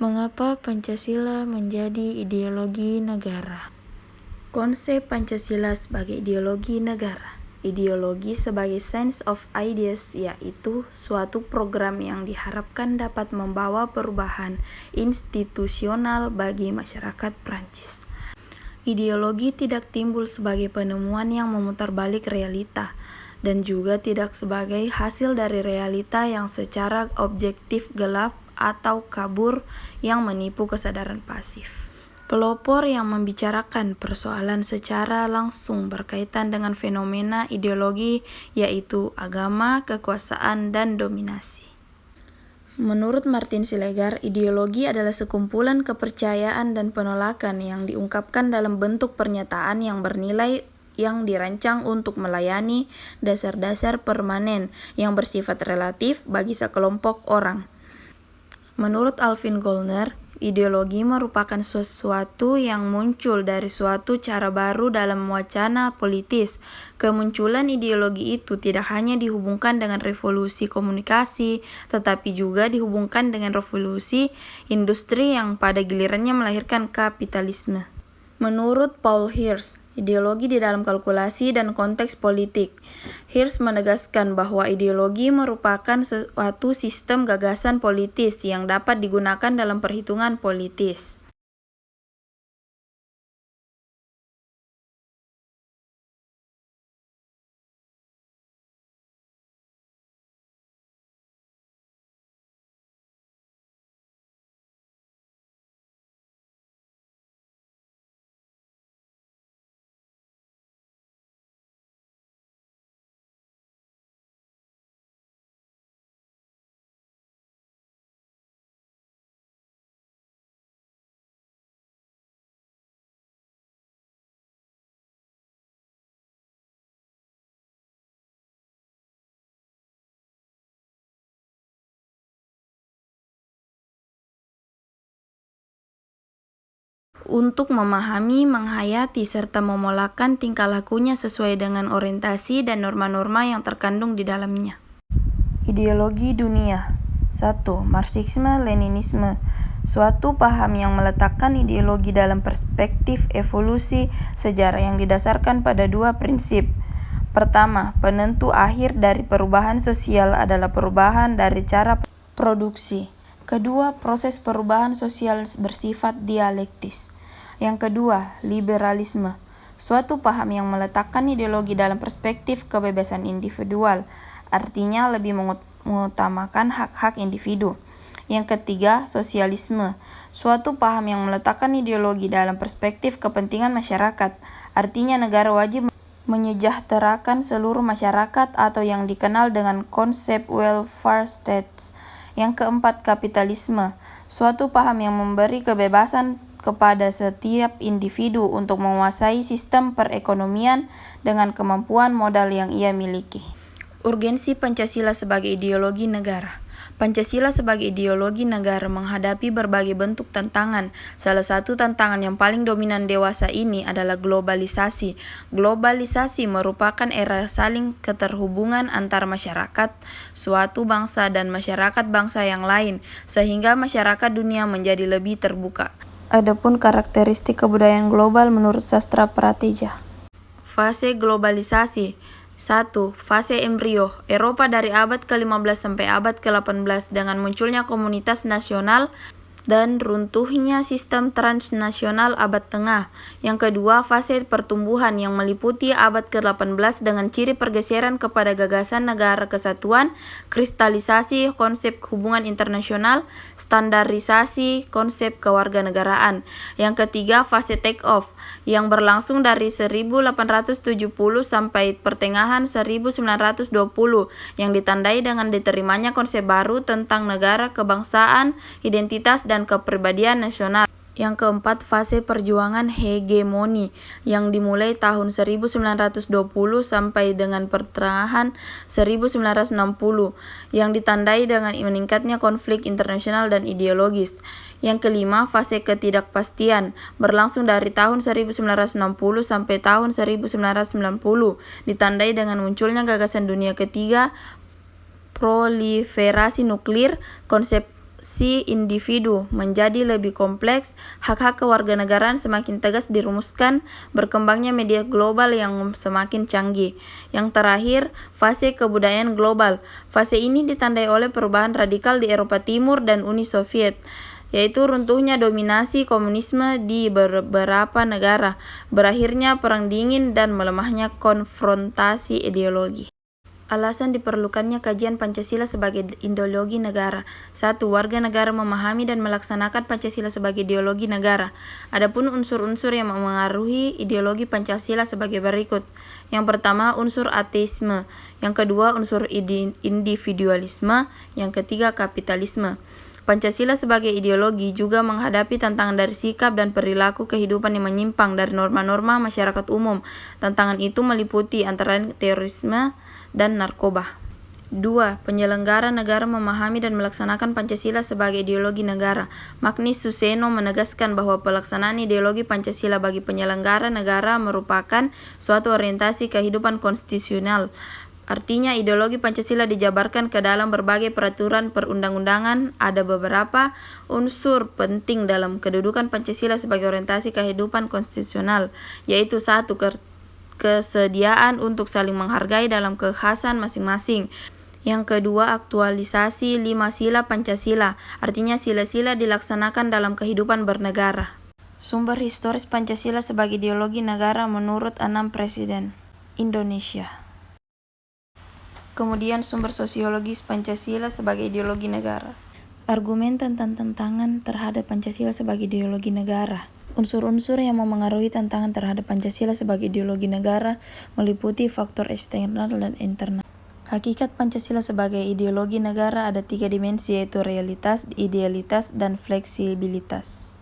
Mengapa Pancasila menjadi ideologi negara? Konsep Pancasila sebagai ideologi negara. Ideologi sebagai sense of ideas, yaitu suatu program yang diharapkan dapat membawa perubahan institusional bagi masyarakat Prancis. Ideologi tidak timbul sebagai penemuan yang memutarbalik realita, dan juga tidak sebagai hasil dari realita yang secara objektif gelap atau kabur yang menipu kesadaran pasif. Pelopor yang membicarakan persoalan secara langsung berkaitan dengan fenomena ideologi, yaitu agama, kekuasaan, dan dominasi. Menurut Martin Seligger, ideologi adalah sekumpulan kepercayaan dan penolakan yang diungkapkan dalam bentuk pernyataan yang bernilai yang dirancang untuk melayani dasar-dasar permanen yang bersifat relatif bagi sekelompok orang. Menurut Alvin Goldner, ideologi merupakan sesuatu yang muncul dari suatu cara baru dalam wacana politis. Kemunculan ideologi itu tidak hanya dihubungkan dengan revolusi komunikasi, tetapi juga dihubungkan dengan revolusi industri yang pada gilirannya melahirkan kapitalisme. Menurut Paul Hirsch, ideologi di dalam kalkulasi dan konteks politik. Hirsch menegaskan bahwa ideologi merupakan suatu sistem gagasan politis yang dapat digunakan dalam perhitungan politis. Untuk memahami, menghayati, serta memolakan tingkah lakunya sesuai dengan orientasi dan norma-norma yang terkandung di dalamnya. Ideologi dunia. 1. Marxisme-Leninisme. Suatu paham yang meletakkan ideologi dalam perspektif evolusi sejarah yang didasarkan pada dua prinsip. Pertama, penentu akhir dari perubahan sosial adalah perubahan dari cara produksi. Kedua, proses perubahan sosial bersifat dialektis. Yang kedua, liberalisme. Suatu paham yang meletakkan ideologi dalam perspektif kebebasan individual, artinya lebih mengutamakan hak-hak individu. Yang ketiga, sosialisme. Suatu paham yang meletakkan ideologi dalam perspektif kepentingan masyarakat, artinya negara wajib menyejahterakan seluruh masyarakat atau yang dikenal dengan konsep welfare states. Yang keempat, kapitalisme. Suatu paham yang memberi kebebasan kepada setiap individu untuk menguasai sistem perekonomian dengan kemampuan modal yang ia miliki. Urgensi Pancasila sebagai ideologi negara. Pancasila sebagai ideologi negara menghadapi berbagai bentuk tantangan. Salah satu tantangan yang paling dominan dewasa ini adalah globalisasi. Globalisasi merupakan era saling keterhubungan antar masyarakat, suatu bangsa dan masyarakat bangsa yang lain, sehingga masyarakat dunia menjadi lebih terbuka. Adapun karakteristik kebudayaan global menurut sastra Prateja. Fase globalisasi. 1. Fase embrio. Eropa dari abad ke-15 sampai abad ke-18 dengan munculnya komunitas nasional dan runtuhnya sistem transnasional abad tengah. Yang kedua, fase pertumbuhan yang meliputi abad ke-18 dengan ciri pergeseran kepada gagasan negara kesatuan, kristalisasi konsep hubungan internasional, standarisasi konsep kewarganegaraan. Yang ketiga, fase take off yang berlangsung dari 1870 sampai pertengahan 1920 yang ditandai dengan diterimanya konsep baru tentang negara, kebangsaan, identitas, dan kepribadian nasional. Yang keempat, fase perjuangan hegemoni yang dimulai tahun 1920 sampai dengan pertengahan 1960 yang ditandai dengan meningkatnya konflik internasional dan ideologis. Yang kelima, fase ketidakpastian berlangsung dari tahun 1960 sampai tahun 1990 ditandai dengan munculnya gagasan dunia ketiga, proliferasi nuklir, konsep si individu menjadi lebih kompleks, hak-hak kewarganegaraan semakin tegas dirumuskan, berkembangnya media global yang semakin canggih. Yang terakhir, fase kebudayaan global. Fase ini ditandai oleh perubahan radikal di Eropa Timur dan Uni Soviet, yaitu runtuhnya dominasi komunisme di beberapa negara, berakhirnya Perang Dingin, dan melemahnya konfrontasi ideologi. Alasan diperlukannya kajian Pancasila sebagai ideologi negara. 1. Warga negara memahami dan melaksanakan Pancasila sebagai ideologi negara. Adapun unsur-unsur yang memengaruhi ideologi Pancasila sebagai berikut. Yang pertama, unsur ateisme. Yang kedua, unsur individualisme. Yang ketiga, kapitalisme. Pancasila sebagai ideologi juga menghadapi tantangan dari sikap dan perilaku kehidupan yang menyimpang dari norma-norma masyarakat umum. Tantangan itu meliputi antara lain terorisme dan narkoba. 2. Penyelenggara negara memahami dan melaksanakan Pancasila sebagai ideologi negara. Magnis Suseno menegaskan bahwa pelaksanaan ideologi Pancasila bagi penyelenggara negara merupakan suatu orientasi kehidupan konstitusional. Artinya ideologi Pancasila dijabarkan ke dalam berbagai peraturan perundang-undangan. Ada beberapa unsur penting dalam kedudukan Pancasila sebagai orientasi kehidupan konstitusional, yaitu 1. Kesediaan untuk saling menghargai dalam kekhasan masing-masing. Yang kedua, aktualisasi 5 sila Pancasila, artinya sila-sila dilaksanakan dalam kehidupan bernegara. Sumber historis Pancasila sebagai ideologi negara menurut 6 presiden Indonesia. Kemudian sumber sosiologis Pancasila sebagai ideologi negara. Argumen tentang tantangan terhadap Pancasila sebagai ideologi negara. Unsur-unsur yang memengaruhi tantangan terhadap Pancasila sebagai ideologi negara meliputi faktor eksternal dan internal. Hakikat Pancasila sebagai ideologi negara ada 3 dimensi, yaitu realitas, idealitas, dan fleksibilitas.